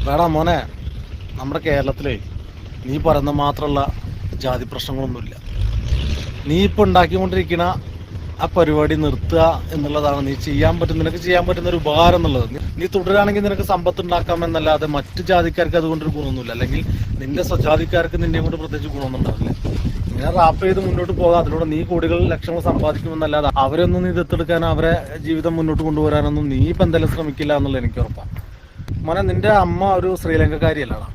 വേടാ മോനെ, നമ്മുടെ കേരളത്തിലേ നീ പറയുന്ന മാത്രമുള്ള ജാതി പ്രശ്നങ്ങളൊന്നുമില്ല. നീ ഇപ്പോൾ ഉണ്ടാക്കിക്കൊണ്ടിരിക്കുന്ന ആ പരിപാടി നിർത്തുക എന്നുള്ളതാണ് നിനക്ക് ചെയ്യാൻ പറ്റുന്ന ഒരു ഉപകാരം എന്നുള്ളത്. നീ തുടരുകയാണെങ്കിൽ നിനക്ക് സമ്പത്ത് ഉണ്ടാക്കാമെന്നല്ലാതെ മറ്റു ജാതിക്കാർക്ക് അതുകൊണ്ടൊരു ഗുണമൊന്നുമില്ല. അല്ലെങ്കിൽ നിന്റെ സ്വജാതിക്കാർക്ക് നിന്നെ കൊണ്ട് പ്രത്യേകിച്ച് ഗുണമൊന്നും ഉണ്ടാവില്ല. ഇങ്ങനെ റാപ്പ് ചെയ്ത് മുന്നോട്ട് പോകാം, അതിലൂടെ നീ കോടികൾ ലക്ഷങ്ങൾ സമ്പാദിക്കുമെന്നല്ലാതെ അവരൊന്നും നീ ദത്തെടുക്കാൻ, അവരെ ജീവിതം മുന്നോട്ട് കൊണ്ടുവരാനൊന്നും നീ ഇപ്പം എന്തായാലും ശ്രമിക്കില്ല എന്നുള്ളത് എനിക്ക് ഉറപ്പാണ്. മോനെ, നിന്റെ അമ്മ ഒരു ശ്രീലങ്കക്കാരിയല്ലാടാ.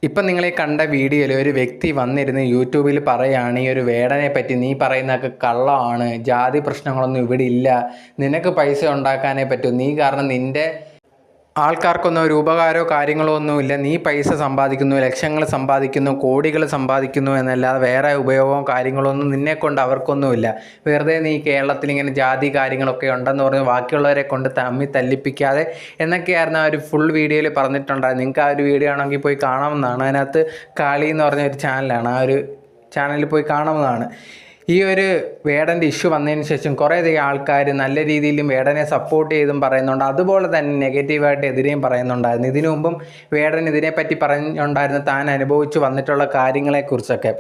ഇപ്പം നിങ്ങൾ ഈ കണ്ട വീഡിയോയിൽ ഒരു വ്യക്തി വന്നിരുന്ന് യൂട്യൂബിൽ പറയുകയാണ് ഈ ഒരു വേടനെ പറ്റി, നീ പറയുന്നതൊക്കെ കള്ളമാണ്, ജാതി പ്രശ്നങ്ങളൊന്നും ഇവിടെ ഇല്ല, നിനക്ക് പൈസ ഉണ്ടാക്കാനേ പറ്റൂ, നീ കാരണം നിൻ്റെ ആൾക്കാർക്കൊന്നും ഒരു ഉപകാരമോ കാര്യങ്ങളോ ഒന്നുമില്ല, നീ പൈസ സമ്പാദിക്കുന്നു, ലക്ഷങ്ങൾ സമ്പാദിക്കുന്നു, കോടികൾ സമ്പാദിക്കുന്നു എന്നല്ലാതെ വേറെ ഉപയോഗവും കാര്യങ്ങളോ ഒന്നും നിന്നെക്കൊണ്ട് അവർക്കൊന്നുമില്ല. വെറുതെ നീ കേരളത്തിൽ ഇങ്ങനെ ജാതി കാര്യങ്ങളൊക്കെ ഉണ്ടെന്ന് പറഞ്ഞ് ബാക്കിയുള്ളവരെ കൊണ്ട് തമ്മിൽ തല്ലിപ്പിക്കാതെ എന്നൊക്കെയായിരുന്നു ആ ഒരു ഫുൾ വീഡിയോയിൽ പറഞ്ഞിട്ടുണ്ടായത്. നിങ്ങൾക്ക് ആ ഒരു വീഡിയോ ആണെങ്കിൽ പോയി കാണാവുന്നതാണ്. അതിനകത്ത് കാളി എന്ന് പറഞ്ഞ ഒരു ചാനലാണ്, ആ ഒരു ചാനലിൽ പോയി കാണാവുന്നതാണ്. ഈ ഒരു വേടൻ്റെ ഇഷ്യൂ വന്നതിന് ശേഷം കുറേയധികം ആൾക്കാർ നല്ല രീതിയിലും വേടനെ സപ്പോർട്ട് ചെയ്തും പറയുന്നുണ്ട്, അതുപോലെ തന്നെ നെഗറ്റീവായിട്ട് എതിരെയും പറയുന്നുണ്ടായിരുന്നു. ഇതിനു മുമ്പും വേടൻ ഇതിനെപ്പറ്റി പറഞ്ഞുണ്ടായിരുന്നു താൻ അനുഭവിച്ചു വന്നിട്ടുള്ള കാര്യങ്ങളെക്കുറിച്ചൊക്കെ.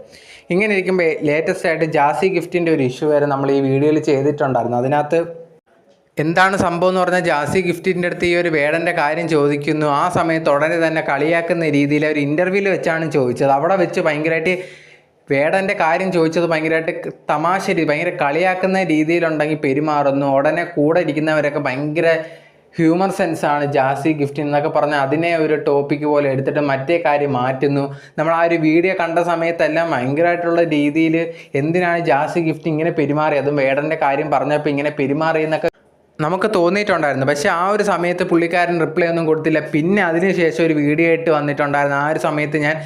ഇങ്ങനെ ഇരിക്കുമ്പോൾ ലേറ്റസ്റ്റ് ആയിട്ട് ജാസി ഗിഫ്റ്റിൻ്റെ ഒരു ഇഷ്യൂ വരെ നമ്മൾ ഈ വീഡിയോയിൽ ചെയ്തിട്ടുണ്ടായിരുന്നു. അതിനകത്ത് എന്താണ് സംഭവം എന്ന് പറഞ്ഞാൽ, ജാസി ഗിഫ്റ്റിൻ്റെ അടുത്ത് ഈ ഒരു വേടൻ്റെ കാര്യം ചോദിക്കുന്നു. ആ സമയത്ത് ഉടനെ തന്നെ കളിയാക്കുന്ന രീതിയിൽ ഒരു ഇൻ്റർവ്യൂവിൽ വെച്ചാണ് ചോദിച്ചത്. അവിടെ വെച്ച് ഭയങ്കരമായിട്ട് വേടൻ്റെ കാര്യം ചോദിച്ചത് ഭയങ്കരമായിട്ട് തമാശ രീതി, ഭയങ്കര കളിയാക്കുന്ന രീതിയിലുണ്ടെങ്കിൽ പെരുമാറുന്നു. ഉടനെ കൂടെ ഇരിക്കുന്നവരൊക്കെ ഭയങ്കര ഹ്യൂമർ സെൻസാണ് ജാസി ഗിഫ്റ്റ് എന്നൊക്കെ പറഞ്ഞാൽ അതിനെ ഒരു ടോപ്പിക്ക് പോലെ എടുത്തിട്ട് മറ്റേ കാര്യം മാറ്റുന്നു. നമ്മൾ ആ ഒരു വീഡിയോ കണ്ട സമയത്തെല്ലാം ഭയങ്കരമായിട്ടുള്ള രീതിയിൽ എന്തിനാണ് ജാസി ഗിഫ്റ്റ് ഇങ്ങനെ പെരുമാറി, അതും വേടൻ്റെ കാര്യം പറഞ്ഞപ്പോൾ ഇങ്ങനെ പെരുമാറിയെന്നൊക്കെ നമുക്ക് തോന്നിയിട്ടുണ്ടായിരുന്നു. പക്ഷേ ആ ഒരു സമയത്ത് പുള്ളിക്കാരൻ റിപ്ലൈ ഒന്നും കൊടുത്തില്ല. പിന്നെ അതിനുശേഷം ഒരു വീഡിയോ ആയിട്ട് വന്നിട്ടുണ്ടായിരുന്നു. ആ ഒരു സമയത്ത് ഞാൻ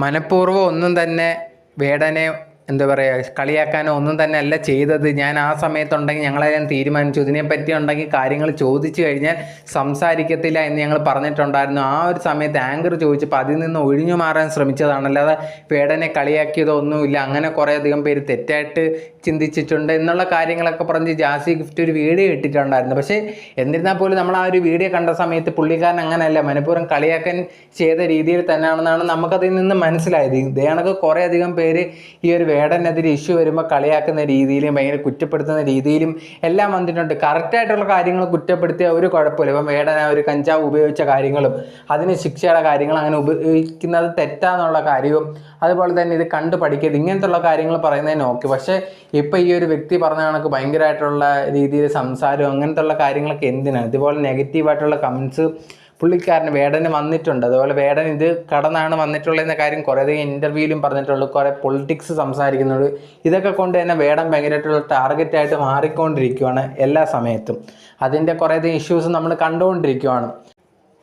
മനഃപൂർവ്വം ഒന്നും തന്നെ വേടനെ എന്താ പറയുക കളിയാക്കാനോ ഒന്നും തന്നെ അല്ല ചെയ്തത്. ഞാൻ ആ സമയത്തുണ്ടെങ്കിൽ ഞങ്ങളെല്ലാം തീരുമാനിച്ചു, ഇതിനെപ്പറ്റി ഉണ്ടെങ്കിൽ കാര്യങ്ങൾ ചോദിച്ചു കഴിഞ്ഞാൽ സംസാരിക്കത്തില്ല എന്ന് ഞങ്ങൾ പറഞ്ഞിട്ടുണ്ടായിരുന്നു. ആ ഒരു സമയത്ത് ആങ്കർ ചോദിച്ചപ്പോൾ അതിൽ നിന്ന് ഒഴിഞ്ഞു മാറാൻ ശ്രമിച്ചതാണ്, അല്ലാതെ വേടനെ കളിയാക്കിയതോ ഒന്നുമില്ല. അങ്ങനെ കുറേയധികം പേര് തെറ്റായിട്ട് ചിന്തിച്ചിട്ടുണ്ട് എന്നുള്ള കാര്യങ്ങളൊക്കെ പറഞ്ഞ് ജാസി ഗിഫ്റ്റ് ഒരു വീഡിയോ ഇട്ടിട്ടുണ്ടായിരുന്നു. പക്ഷേ എന്നിരുന്നാൽ പോലും നമ്മൾ ആ ഒരു വീഡിയോ കണ്ട സമയത്ത് പുള്ളിക്കാരൻ അങ്ങനെയല്ല, മനഃപൂർവ്വം കളിയാക്കാൻ ചെയ്ത രീതിയിൽ തന്നെയാണെന്നാണ് നമുക്കതിൽ നിന്ന് മനസ്സിലായത്. ഇതേ കണക്ക് കുറേയധികം പേര് ഈ ഒരു വേടനെതിരെ ഇഷ്യൂ വരുമ്പോൾ കളിയാക്കുന്ന രീതിയിലും ഭയങ്കര കുറ്റപ്പെടുത്തുന്ന രീതിയിലും എല്ലാം വന്നിട്ടുണ്ട്. കറക്റ്റായിട്ടുള്ള കാര്യങ്ങൾ കുറ്റപ്പെടുത്തിയ ഒരു കുഴപ്പമില്ല. ഇപ്പം വേടന ഒരു കഞ്ചാവ് ഉപയോഗിച്ച കാര്യങ്ങളും അതിന് ശിക്ഷയുടെ കാര്യങ്ങളും അങ്ങനെ ഉപയോഗിക്കുന്നത് തെറ്റാന്നുള്ള കാര്യവും അതുപോലെ തന്നെ ഇത് കണ്ടു പഠിക്കരുത് ഇങ്ങനത്തുള്ള കാര്യങ്ങൾ പറയുന്നതിന് ഓക്കെ. പക്ഷേ ഇപ്പം ഈ ഒരു വ്യക്തി പറഞ്ഞ കണക്ക് ഭയങ്കരമായിട്ടുള്ള രീതിയിൽ സംസാരവും അങ്ങനത്തുള്ള കാര്യങ്ങളൊക്കെ എന്തിനാണ്? ഇതുപോലെ നെഗറ്റീവായിട്ടുള്ള കമൻസ് പുള്ളിക്കാരന് വേടന് വന്നിട്ടുണ്ട്. അതുപോലെ വേടൻ ഇത് കടന്നാണ് വന്നിട്ടുള്ളതെന്ന കാര്യം കുറേയധികം ഇൻ്റർവ്യൂവിലും പറഞ്ഞിട്ടുള്ളൂ. കുറേ പൊളിറ്റിക്സ് സംസാരിക്കുന്നുണ്ട്. ഇതൊക്കെ കൊണ്ട് തന്നെ വേടൻ ഭയങ്കരമായിട്ടുള്ള ടാർഗറ്റായിട്ട് മാറിക്കൊണ്ടിരിക്കുകയാണ് എല്ലാ സമയത്തും. അതിൻ്റെ കുറേയധികം ഇഷ്യൂസ് നമ്മൾ കണ്ടുകൊണ്ടിരിക്കുകയാണ്.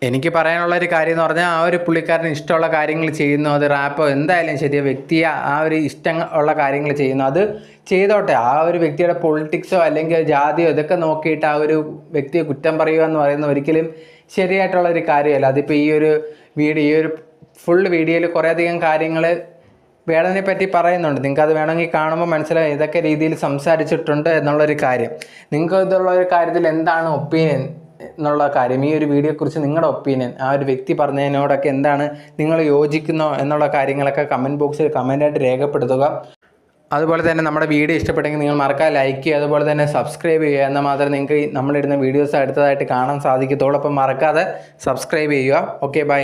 എനിക്ക് പറയാനുള്ളൊരു കാര്യം എന്ന് പറഞ്ഞാൽ, ആ ഒരു പുള്ളിക്കാരന് ഇഷ്ടമുള്ള കാര്യങ്ങൾ ചെയ്യുന്നു, അത് റാപ്പോ എന്തായാലും ശരി, വ്യക്തിയെ ആ ഒരു ഇഷ്ടം ഉള്ള കാര്യങ്ങൾ ചെയ്യുന്നു, അത് ചെയ്തോട്ടെ. ആ ഒരു വ്യക്തിയുടെ പൊളിറ്റിക്സോ അല്ലെങ്കിൽ ജാതിയോ ഇതൊക്കെ നോക്കിയിട്ട് ആ ഒരു വ്യക്തിയെ കുറ്റം പറയുക എന്ന് പറയുന്നത് ഒരിക്കലും ശരിയായിട്ടുള്ളൊരു കാര്യമല്ല. അതിപ്പോൾ ഈ ഒരു ഫുൾ വീഡിയോയിൽ കുറേയധികം കാര്യങ്ങൾ വേടനെ പറ്റി പറയുന്നുണ്ട്. നിങ്ങൾക്ക് അത് വേണമെങ്കിൽ കാണുമ്പോൾ മനസ്സിലാവും ഇതൊക്കെ രീതിയിൽ സംസാരിച്ചിട്ടുണ്ട് എന്നുള്ളൊരു കാര്യം. നിങ്ങൾക്ക് ഇതുള്ളൊരു കാര്യത്തിൽ എന്താണ് ഒപ്പീനിയൻ എന്നുള്ള കാര്യം, ഈ ഒരു വീഡിയോയെക്കുറിച്ച് നിങ്ങളുടെ ഒപ്പീനിയൻ, ആ ഒരു വ്യക്തി പറഞ്ഞതിനോടൊക്കെ എന്താണ് നിങ്ങൾ യോജിക്കുന്നോ എന്നുള്ള കാര്യങ്ങളൊക്കെ കമൻറ്റ് ബോക്സിൽ കമൻറ്റായിട്ട് രേഖപ്പെടുത്തുക. അതുപോലെ തന്നെ നമ്മുടെ വീഡിയോ ഇഷ്ടപ്പെട്ടെങ്കിൽ നിങ്ങൾ മറക്കാതെ ലൈക്ക് ചെയ്യുക, അതുപോലെ തന്നെ സബ്സ്ക്രൈബ് ചെയ്യുക. എന്നാൽ മാത്രമേ നിങ്ങൾക്ക് നമ്മളിടുന്ന വീഡിയോസ് അടുത്തതായിട്ട് കാണാൻ സാധിക്കത്തുള്ളൂ. അപ്പം മറക്കാതെ സബ്സ്ക്രൈബ് ചെയ്യുക. Okay, by.